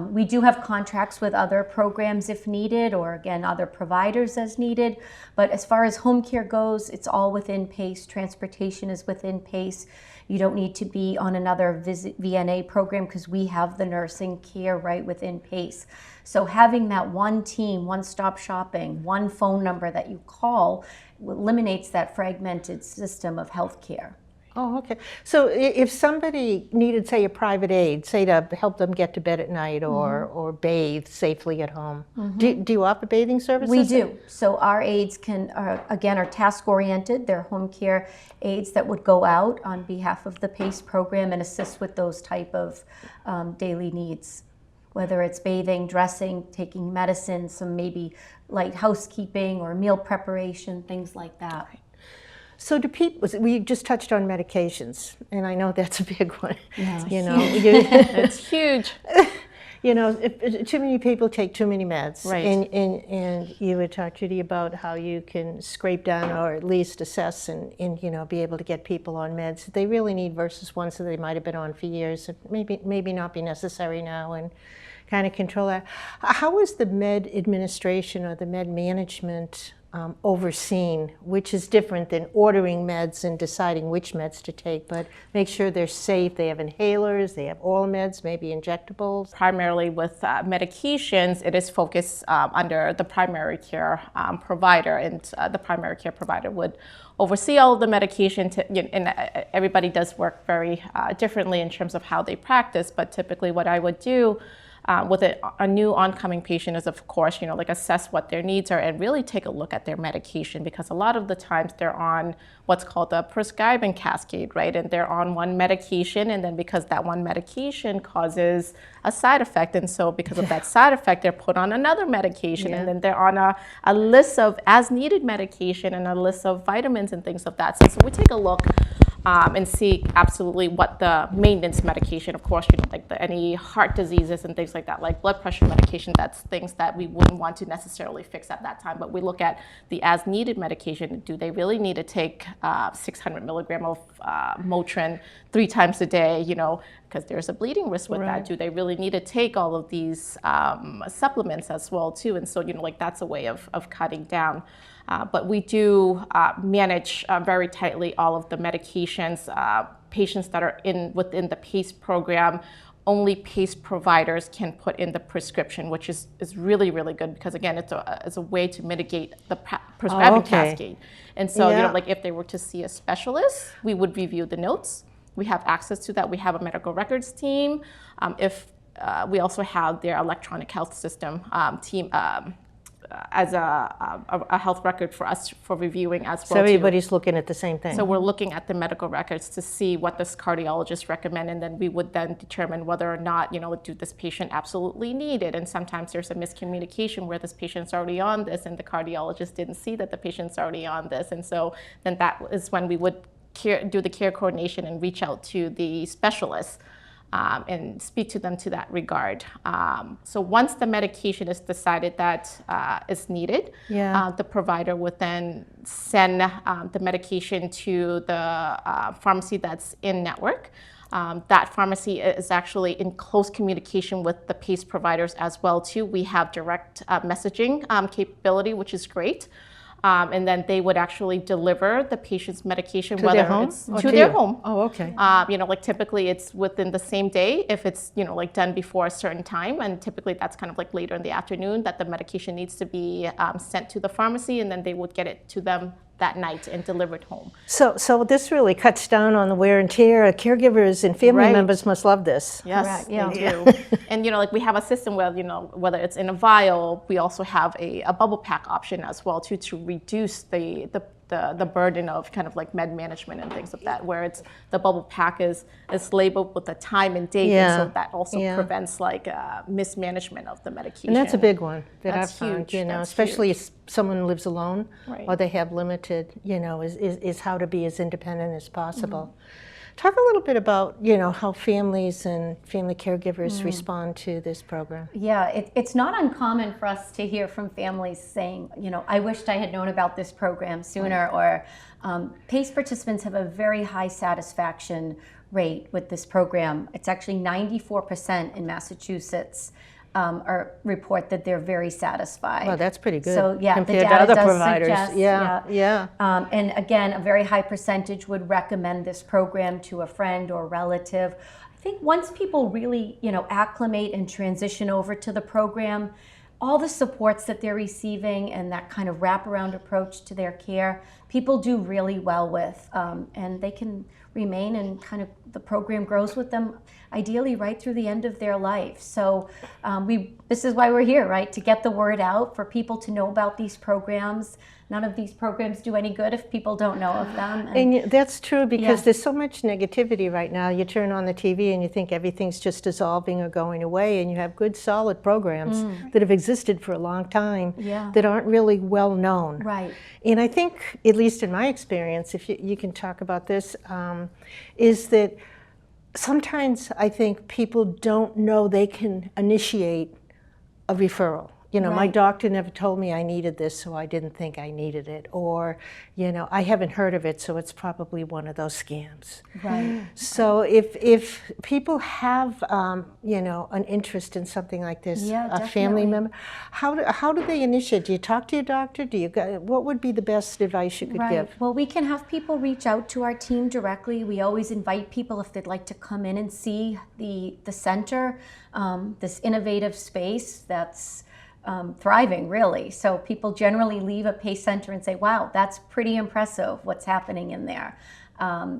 S3: We do have contracts with other programs if needed, or again other providers as needed. But as far as home care goes, it's all within PACE. Transportation is within PACE. You don't need to be on another VNA program because we have the nursing care right within PACE. So having that one team, one-stop shopping, one phone number that you call eliminates that fragmented system of healthcare.
S2: Oh, okay. So if somebody needed, say, a private aid, say to help them get to bed at night or bathe safely at home, do you offer bathing services?
S3: We do. So our aides are task-oriented. They're home care aides that would go out on behalf of the PACE program and assist with those type of daily needs, whether it's bathing, dressing, taking medicine, some maybe light housekeeping or meal preparation, things like that.
S2: So do people, we just touched on medications, and I know that's a big one.
S3: Yeah.
S4: It's huge.
S2: If too many people take too many meds,
S4: right.
S2: and you would talk, Judy, about how you can scrape down or at least assess and be able to get people on meds that they really need versus ones that they might have been on for years, and maybe not be necessary now, and kind of control that. How is the med administration or the med management overseen, which is different than ordering meds and deciding which meds to take, but make sure they're safe? They have inhalers, they have oral meds, maybe injectables.
S4: Primarily with medications, it is focused under the primary care provider, and the primary care provider would oversee all of the medication. And everybody does work very differently in terms of how they practice, but typically what I would do with a new oncoming patient is, of course, assess what their needs are and really take a look at their medication, because a lot of the times they're on what's called a prescribing cascade, right? And they're on one medication, and then because that one medication causes a side effect, and so because of that side effect, they're put on another medication, and then they're on a list of as needed medication and a list of vitamins and things of that. So we take a look and see absolutely what the maintenance medication, of course, like any heart diseases and things like that, like blood pressure medication, that's things that we wouldn't want to necessarily fix at that time. But we look at the as needed medication. Do they really need to take 600 milligram of Motrin 3 times a day, because there's a bleeding risk with that. Do they really need to take all of these supplements as well too? And so, like that's a way of cutting down. But we do manage very tightly all of the medications. Patients that are within the PACE program, only PACE providers can put in the prescription, which is really, really good because, again, it's a way to mitigate the prescribing cascade. And so, like if they were to see a specialist, we would review the notes. We have access to that. We have a medical records team. We also have their electronic health system team as a health record for us for reviewing as well.
S2: So everybody's looking at the same thing.
S4: So we're looking at the medical records to see what this cardiologist recommend, and then we would then determine whether or not, do this patient absolutely need it. And sometimes there's a miscommunication where this patient's already on this and the cardiologist didn't see that the patient's already on this. And so then that is when we would do the care coordination and reach out to the specialists and speak to them to that regard. So once the medication is decided that is needed, the provider would then send the medication to the pharmacy that's in network. That pharmacy is actually in close communication with the PACE providers as well too. We have direct messaging capability, which is great. And then they would actually deliver the patient's medication,
S2: to their home?
S4: To their home.
S2: Oh, okay.
S4: Like typically it's within the same day if it's, like done before a certain time. And typically that's kind of like later in the afternoon that the medication needs to be sent to the pharmacy, and then they would get it to them that night and delivered home.
S2: So this really cuts down on the wear and tear. Caregivers and family members must love this.
S4: Yes, they do. And like we have a system where, whether it's in a vial, we also have a bubble pack option as well too, to reduce the burden of kind of like med management and things like that, where it's the bubble pack is labeled with the time and date, and so that also prevents like mismanagement of the medication.
S2: And that's a big one that I've found,
S4: huge.
S2: Especially if someone lives alone
S4: right.
S2: or they have limited, is how to be as independent as possible. Mm-hmm. Talk a little bit about, how families and family caregivers respond to this program.
S3: Yeah, it's not uncommon for us to hear from families saying, I wished I had known about this program sooner, or PACE participants have a very high satisfaction rate with this program. It's actually 94% in Massachusetts report that they're very satisfied.
S2: Well, that's pretty good.
S3: So
S2: compared
S3: the
S2: to other
S3: does
S2: providers.
S3: Suggest, and again, a very high percentage would recommend this program to a friend or relative. I think once people really, acclimate and transition over to the program, all the supports that they're receiving and that kind of wraparound approach to their care, people do really well with, and they can remain and kind of the program grows with them ideally right through the end of their life. So this is why we're here, right? To get the word out, for people to know about these programs. None of these programs do any good if people don't know of them.
S2: And that's true, because there's so much negativity right now. You turn on the TV and you think everything's just dissolving or going away, and you have good, solid programs that have existed for a long time that aren't really well known.
S3: Right.
S2: And I think, at least in my experience, if you can talk about this, is that sometimes I think people don't know they can initiate a referral. My doctor never told me I needed this, so I didn't think I needed it. Or, I haven't heard of it, so it's probably one of those scams.
S3: Right.
S2: So if people have, an interest in something like this, a family member, how do they initiate? Do you talk to your doctor? What would be the best advice you could give?
S3: Well, we can have people reach out to our team directly. We always invite people if they'd like to come in and see the center, this innovative space that's thriving, really. So people generally leave a PACE center and say, wow, that's pretty impressive what's happening in there.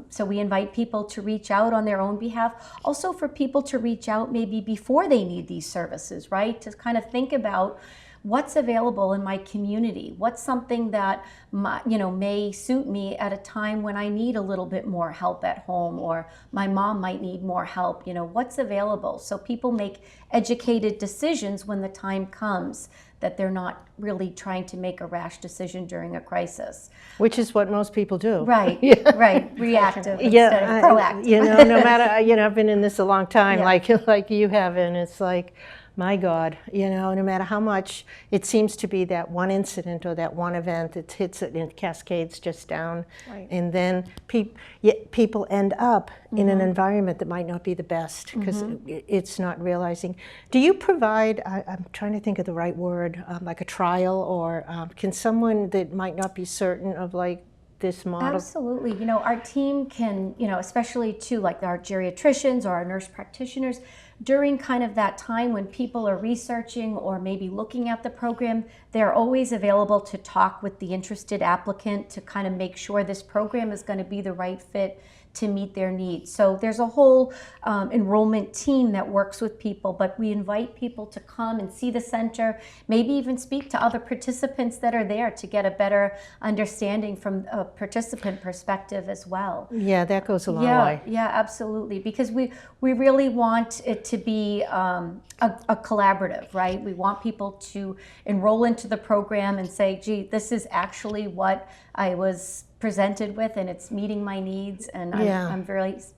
S3: So we invite people to reach out on their own behalf. Also for people to reach out maybe before they need these services, right? To kind of think about what's available in my community. What's something that may suit me at a time when I need a little bit more help at home, or my mom might need more help. What's available? So people make educated decisions when the time comes that they're not really trying to make a rash decision during a crisis.
S2: Which is what most people do.
S3: Right, right, reactive
S2: Yeah,
S3: instead of proactive.
S2: No matter, I've been in this a long time,
S3: Yeah.
S2: like you have, and it's like, my God, no matter how much it seems to be that one incident or that one event that hits it and it cascades just down,
S4: Right.
S2: and then people end up in an environment that might not be the best because it's not realizing. Do you provide, I'm trying to think of the right word, like a trial, or can someone that might not be certain of like this model?
S3: Absolutely. Our team can, especially to like our geriatricians or our nurse practitioners, during kind of that time when people are researching or maybe looking at the program, they're always available to talk with the interested applicant to kind of make sure this program is going to be the right fit to meet their needs. So there's a whole enrollment team that works with people, but we invite people to come and see the center, maybe even speak to other participants that are there to get a better understanding from a participant perspective as well.
S2: Yeah, that goes a long way.
S3: Yeah, absolutely, because we really want it to be a collaborative, right? We want people to enroll into the program and say, gee, this is actually what I was presented with and it's meeting my needs, and I'm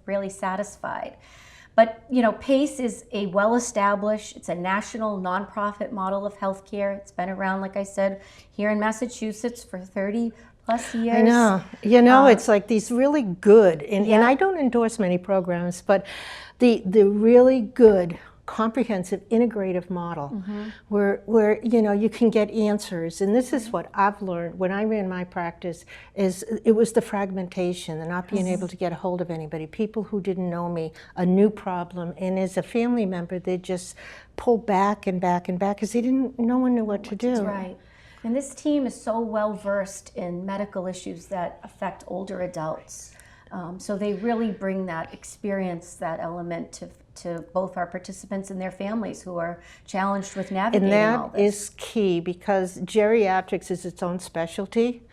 S3: really satisfied. But PACE is a well-established, it's a national nonprofit model of healthcare. It's been around, like I said, here in Massachusetts for 30 plus years.
S2: I know. It's like these really good, and I don't endorse many programs, but the really good, comprehensive, integrative model where you can get answers. And this is what I've learned when I ran my practice, is it was the fragmentation, the not being able to get a hold of anybody, people who didn't know me, a new problem, and as a family member they just pull back and back and back because no one knew what to do.
S3: Right. And this team is so well versed in medical issues that affect older adults. So they really bring that experience, that element to both our participants and their families who are challenged with navigating all this.
S2: And that is key, because geriatrics is its own specialty,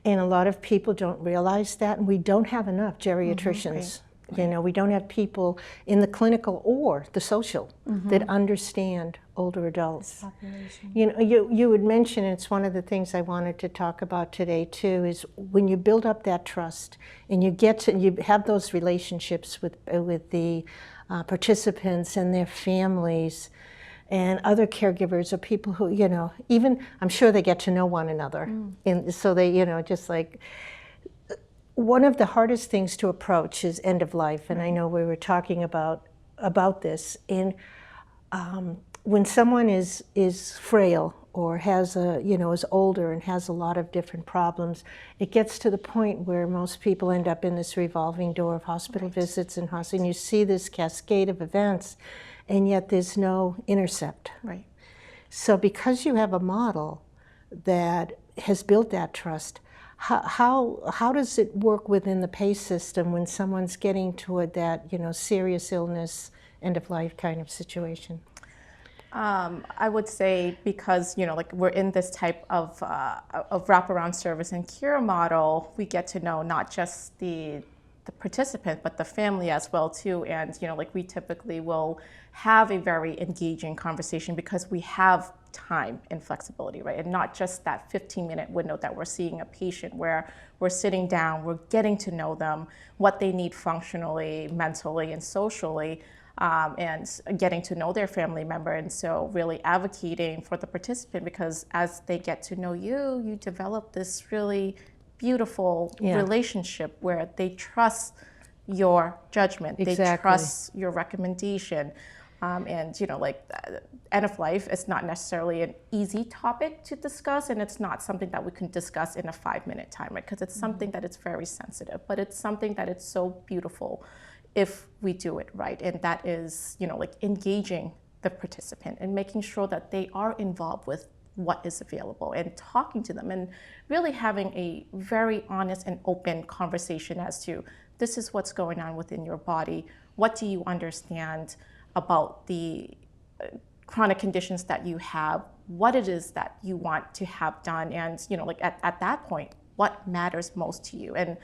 S2: and a lot of people don't realize that, and we don't have enough geriatricians. We don't have people in the clinical or the social that understand older adults. You would mention, it's one of the things I wanted to talk about today too, is when you build up that trust and you have those relationships with the participants and their families and other caregivers or people who, even I'm sure they get to know one another. And so they, just like, one of the hardest things to approach is end of life, and I know we were talking about this. And when someone is frail or has is older and has a lot of different problems, it gets to the point where most people end up in this revolving door of hospital visits and you see this cascade of events, and yet there's no intercept.
S4: Right.
S2: So because you have a model that has built that trust, how does it work within the PACE system when someone's getting toward that serious illness, end of life kind of situation?
S4: I would say, because like we're in this type of wraparound service and care model, we get to know not just the participant but the family as well too. And like we typically will have a very engaging conversation because we have time and flexibility, right? And not just that 15-minute window that we're seeing a patient, where we're sitting down, we're getting to know them, what they need functionally, mentally, and socially, and getting to know their family member. And so really advocating for the participant, because as they get to know you, you develop this really beautiful relationship where they trust your judgment, they trust your recommendation. And like end of life is not necessarily an easy topic to discuss, and it's not something that we can discuss in a 5-minute time, right? Because it's something that it's very sensitive, but it's something that it's so beautiful if we do it right. And that is, like engaging the participant and making sure that they are involved with what is available and talking to them and really having a very honest and open conversation as to, this is what's going on within your body. What do you understand about the chronic conditions that you have, what it is that you want to have done, and like at that point, what matters most to you. And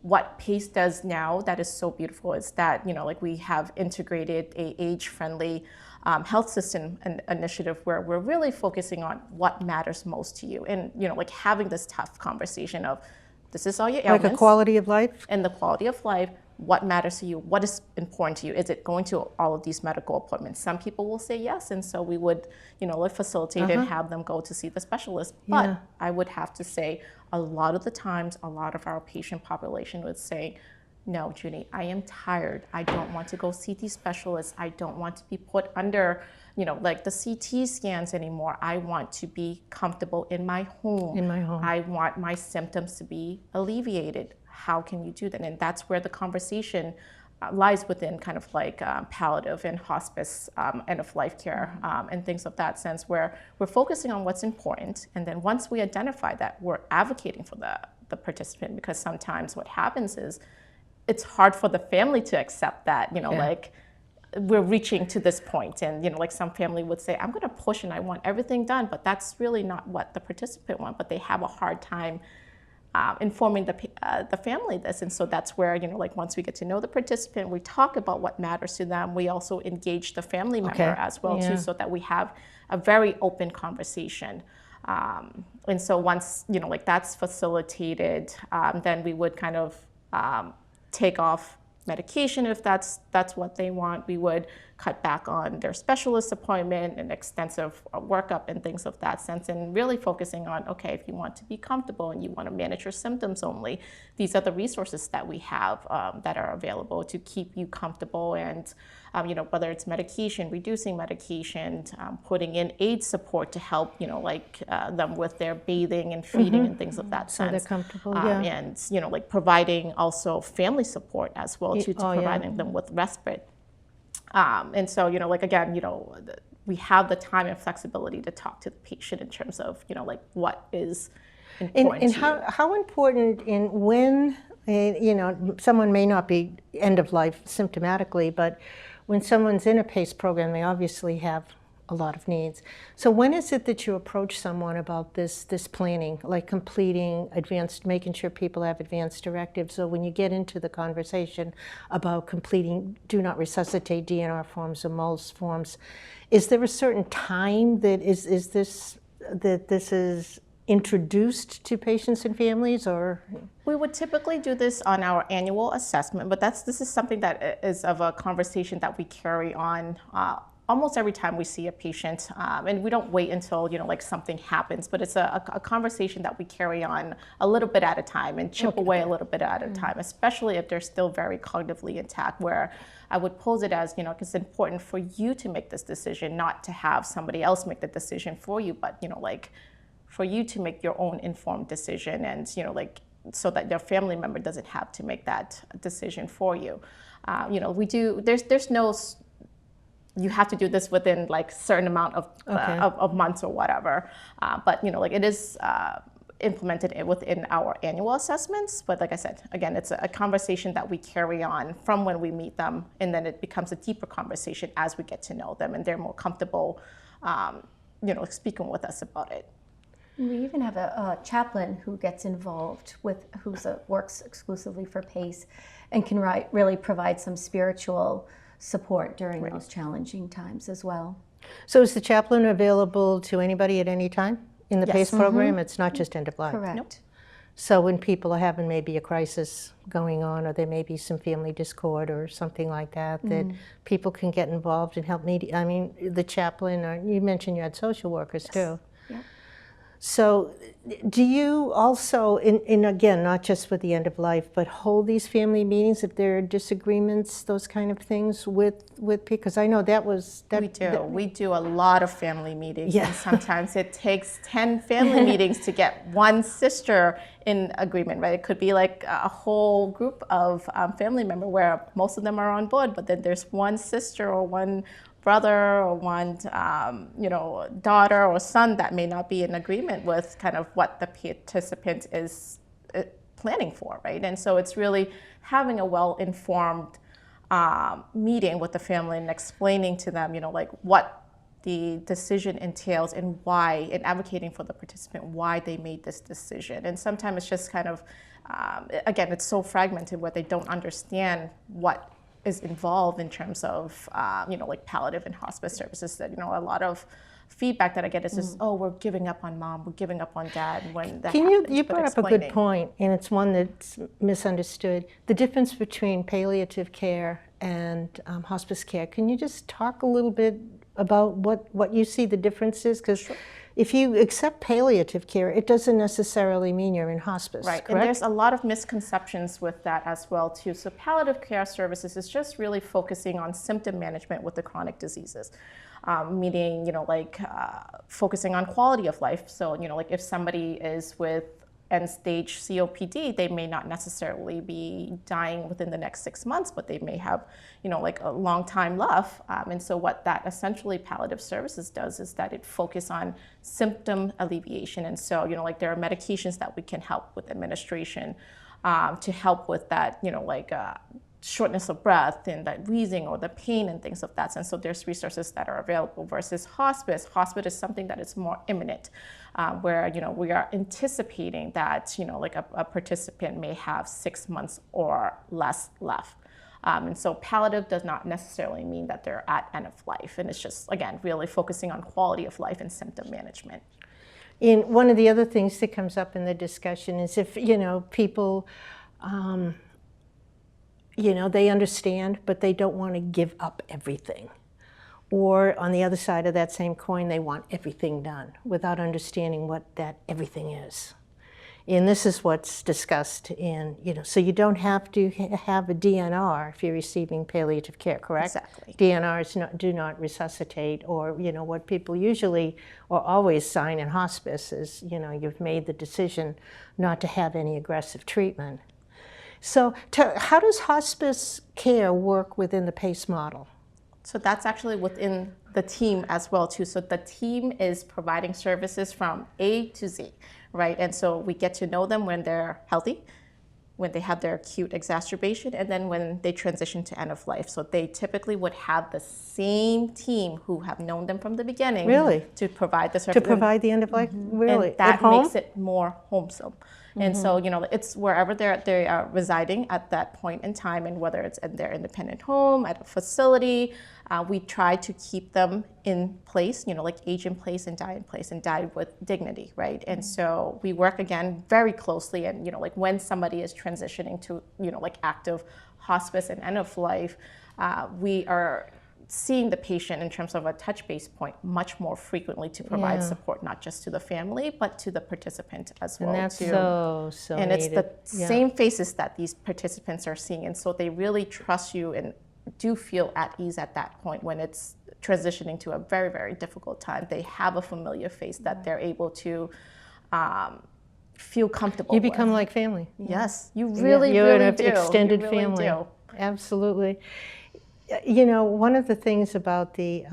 S4: what PACE does now that is so beautiful is that like we have integrated a age-friendly health system initiative where we're really focusing on what matters most to you, and like having this tough conversation of this is all your ailments,
S2: Like a quality of life?
S4: and the quality of life. What matters to you? What is important to you? Is it going to all of these medical appointments? Some people will say yes, and so we would, like facilitate and have them go to see the specialist. But
S2: Yeah.
S4: I would have to say, a lot of the times, a lot of our patient population would say, no, Judy, I am tired. I don't want to go see these specialists. I don't want to be put under, like the CT scans anymore. I want to be comfortable in my home.
S2: In my home.
S4: I want my symptoms to be alleviated. How can you do that? And that's where the conversation lies within kind of like palliative and hospice end of life care and things of that sense, where we're focusing on what's important. And then once we identify that, we're advocating for the participant, because sometimes what happens is it's hard for the family to accept that, like we're reaching to this point. And, like some family would say, I'm going to push and I want everything done, but that's really not what the participant wants, but they have a hard time informing the family this. And so that's where, like once we get to know the participant, we talk about what matters to them. We also engage the family member as well too, so that we have a very open conversation. And so once, like that's facilitated, then we would kind of take off medication if that's what they want. We would cut back on their specialist appointment and extensive workup and things of that sense, and really focusing on, okay, if you want to be comfortable and you want to manage your symptoms only, these are the resources that we have that are available to keep you comfortable. And whether it's medication, reducing medication, putting in aid support to help, them with their bathing and feeding and things of that sense.
S2: So they're comfortable,
S4: And, like providing also family support as well, to providing them with respite. And so, like, again, we have the time and flexibility to talk to the patient in terms of, like what is important
S2: And
S4: to
S2: how important in when, someone may not be end of life symptomatically, but when someone's in a PACE program, they obviously have a lot of needs. So when is it that you approach someone about this planning, like completing making sure people have advanced directives? So when you get into the conversation about completing do not resuscitate DNR forms or MOLS forms, is there a certain time that this is introduced to patients and families, or?
S4: We would typically do this on our annual assessment, but this is something that is of a conversation that we carry on almost every time we see a patient, and we don't wait until like something happens, but it's a conversation that we carry on a little bit at a time and chip away a little bit at a time, especially if they're still very cognitively intact, where I would pose it as, it's important for you to make this decision, not to have somebody else make the decision for you, but like for you to make your own informed decision, and so that your family member doesn't have to make that decision for you. We do. There's no. You have to do this within like certain amount of months or whatever, but like it is implemented within our annual assessments. But like I said, again, it's a conversation that we carry on from when we meet them, and then it becomes a deeper conversation as we get to know them, and they're more comfortable, speaking with us about it.
S3: We even have a chaplain who gets involved who works exclusively for PACE, and can really provide some spiritual support during those challenging times as well.
S2: So is the chaplain available to anybody at any time in the PACE program? It's not just end of life?
S3: Correct.
S4: Nope.
S2: So when people are having maybe a crisis going on, or there may be some family discord or something like that, that people can get involved and help I mean, the chaplain, or you mentioned you had social workers too.
S3: Yeah.
S2: So do you also, in again, not just with the end of life, but hold these family meetings if there are disagreements, those kind of things with because I know we
S4: do a lot of family meetings,
S2: Yeah.
S4: and sometimes it takes 10 family meetings to get one sister in agreement, right? It could be like a whole group of family member where most of them are on board, but then there's one sister or one brother or one daughter or son that may not be in agreement with kind of what the participant is planning for, right? And so it's really having a well-informed meeting with the family and explaining to them, like what the decision entails and why, and advocating for the participant why they made this decision. And sometimes it's just kind of, again, it's so fragmented where they don't understand what is involved in terms of, like palliative and hospice services. That, a lot of feedback that I get is just, oh, we're giving up on mom, we're giving up on dad. When that happens,
S2: You brought up a good point, and it's one that's misunderstood. The difference between palliative care and hospice care. Can you just talk a little bit about what you see the difference is? Because if you accept palliative care, it doesn't necessarily mean you're in hospice,
S4: right?
S2: Correct?
S4: And there's a lot of misconceptions with that as well too. So palliative care services is just really focusing on symptom management with the chronic diseases. Meaning, focusing on quality of life. So, like if somebody is with end-stage COPD, they may not necessarily be dying within the next 6 months, but they may have, a long time left. And so what that essentially palliative services does is that it focuses on symptom alleviation. And so, there are medications that we can help with administration to help with that, shortness of breath and that wheezing or the pain and things of that sense. So there's resources that are available versus hospice. Hospice is something that is more imminent, where we are anticipating that a participant may have 6 months or less left. And so palliative does not necessarily mean that they're at end of life, and it's just again really focusing on quality of life and symptom management.
S2: And one of the other things that comes up in the discussion is if people. They understand, but they don't want to give up everything. Or on the other side of that same coin, they want everything done without understanding what that everything is. And this is what's discussed in, so you don't have to have a DNR if you're receiving palliative care, correct?
S4: Exactly.
S2: DNRs do not resuscitate, or, what people usually or always sign in hospice is, you've made the decision not to have any aggressive treatment. So how does hospice care work within the PACE model?
S4: So that's actually within the team as well too. So the team is providing services from A to Z, right? And so we get to know them when they're healthy, when they have their acute exacerbation, and then when they transition to end of life. So they typically would have the same team who have known them from the beginning.
S2: Really?
S4: To provide the service.
S2: To provide the end of life? Really?
S4: And that
S2: At home?
S4: makes it more homesome. And so, it's wherever they are residing at that point in time, and whether it's in their independent home, at a facility, we try to keep them in place, age in place and die in place and die with dignity, right? And so we work again very closely, and when somebody is transitioning to active hospice and end of life, we are seeing the patient in terms of a touch base point much more frequently to provide support, not just to the family, but to the participant as well.
S2: And that's
S4: too.
S2: so
S4: And
S2: needed.
S4: it's the same faces that these participants are seeing. And so they really trust you and do feel at ease at that point when it's transitioning to a very, very difficult time. They have a familiar face that they're able to feel comfortable
S2: You become
S4: with.
S2: like family.
S4: Yes, you really,
S2: You're
S4: really
S2: an
S4: do.
S2: extended
S4: You really
S2: family.
S4: do.
S2: Absolutely. One of the things about the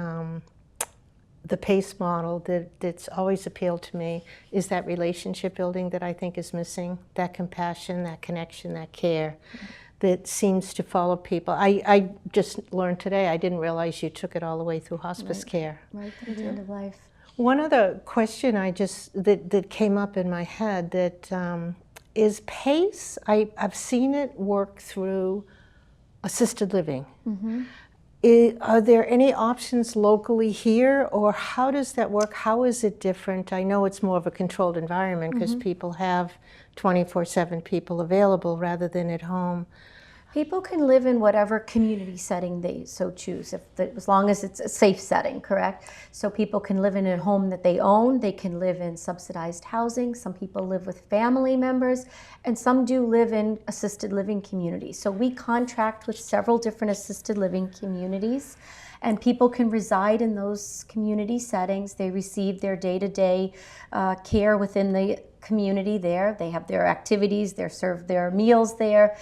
S2: PACE model that's always appealed to me is that relationship building that I think is missing, that compassion, that connection, that care that seems to follow people. I just learned today, I didn't realize you took it all the way through hospice care.
S3: Right to the end of life.
S2: One other question that came up in my head that is PACE, I've seen it work through assisted living. Are there any options locally here, or how does that work? How is it different? I know it's more of a controlled environment because people have 24/7 people available rather than at home.
S3: People can live in whatever community setting they so choose, as long as it's a safe setting, correct? So people can live in a home that they own, they can live in subsidized housing, some people live with family members, and some do live in assisted living communities. So we contract with several different assisted living communities, and people can reside in those community settings. They receive their day-to-day care within the community there. They have their activities, they're served their meals there.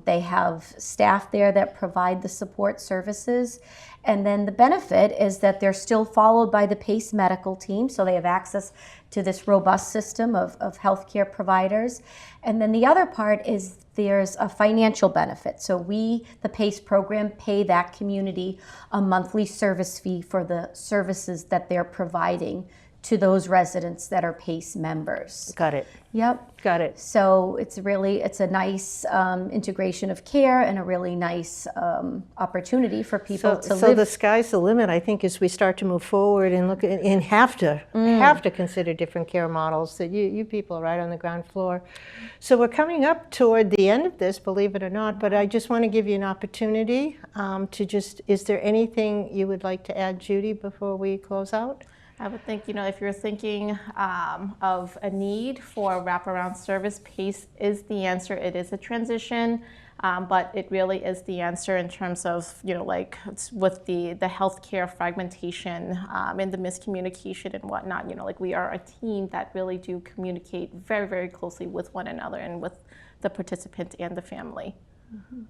S3: They have staff there that provide the support services. And then the benefit is that they're still followed by the PACE medical team, so they have access to this robust system of healthcare providers. And then the other part is there's a financial benefit. So we, the PACE program, pay that community a monthly service fee for the services that they're providing to those residents that are PACE members.
S2: Got it.
S3: Yep.
S2: Got it.
S3: So it's a nice integration of care and a really nice opportunity for people to
S2: So
S3: live.
S2: the sky's the limit, I think, as we start to move forward and look at, and have to consider different care models. That you people are right on the ground floor. So we're coming up toward the end of this, believe it or not. But I just want to give you an opportunity to just. Is there anything you would like to add, Judy, before we close out?
S4: I would think, if you're thinking of a need for wraparound service, PACE is the answer. It is a transition, but it really is the answer in terms of, like with the healthcare fragmentation and the miscommunication and whatnot. Like we are a team that really do communicate very, very closely with one another and with the participant and the family.
S2: Mm-hmm.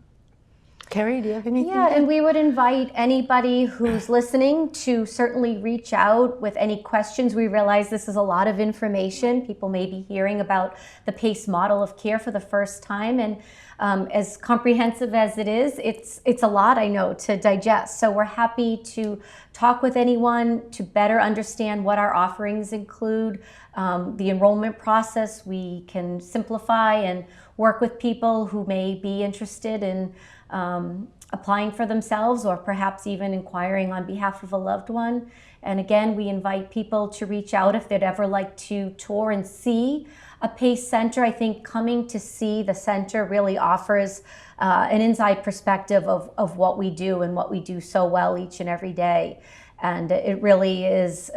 S2: Kerry, do you have anything?
S3: Yeah, and we would invite anybody who's listening to certainly reach out with any questions. We realize this is a lot of information. People may be hearing about the PACE model of care for the first time, and as comprehensive as it is, it's a lot, I know, to digest. So we're happy to talk with anyone to better understand what our offerings include. The enrollment process we can simplify and work with people who may be interested in applying for themselves or perhaps even inquiring on behalf of a loved one. And again, we invite people to reach out if they'd ever like to tour and see a PACE center. I think coming to see the center really offers an inside perspective of what we do and what we do so well each and every day. And it really is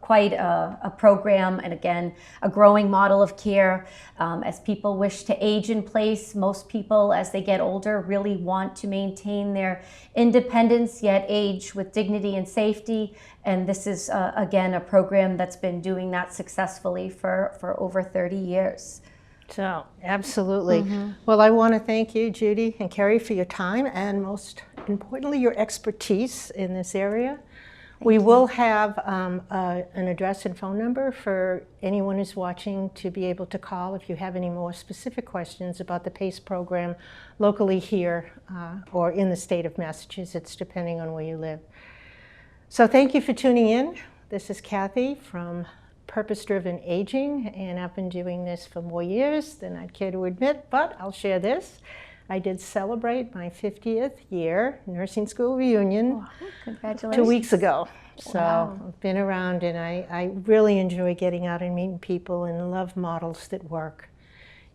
S3: quite a program, and again, a growing model of care. As people wish to age in place, most people, as they get older, really want to maintain their independence, yet age with dignity and safety. And this is, again, a program that's been doing that successfully for over 30 years.
S2: So, absolutely. Well, I want to thank you, Judy and Kerry, for your time and most importantly, your expertise in this area. We will have an address and phone number for anyone who's watching to be able to call if you have any more specific questions about the PACE program locally here or in the state of Massachusetts, depending on where you live. So thank you for tuning in. This is Kathy from Purpose-Driven Aging, and I've been doing this for more years than I'd care to admit, but I'll share this. I did celebrate my 50th year nursing school reunion.
S3: Wow, congratulations.
S2: 2 weeks ago. So
S3: Wow.
S2: I've been around, and I really enjoy getting out and meeting people and love models that work.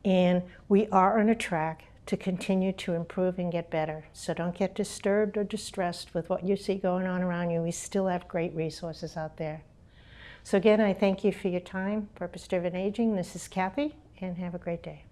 S2: And we are on a track to continue to improve and get better. So don't get disturbed or distressed with what you see going on around you. We still have great resources out there. So again, I thank you for your time. Purpose-Driven Aging, this is Kathy, and have a great day.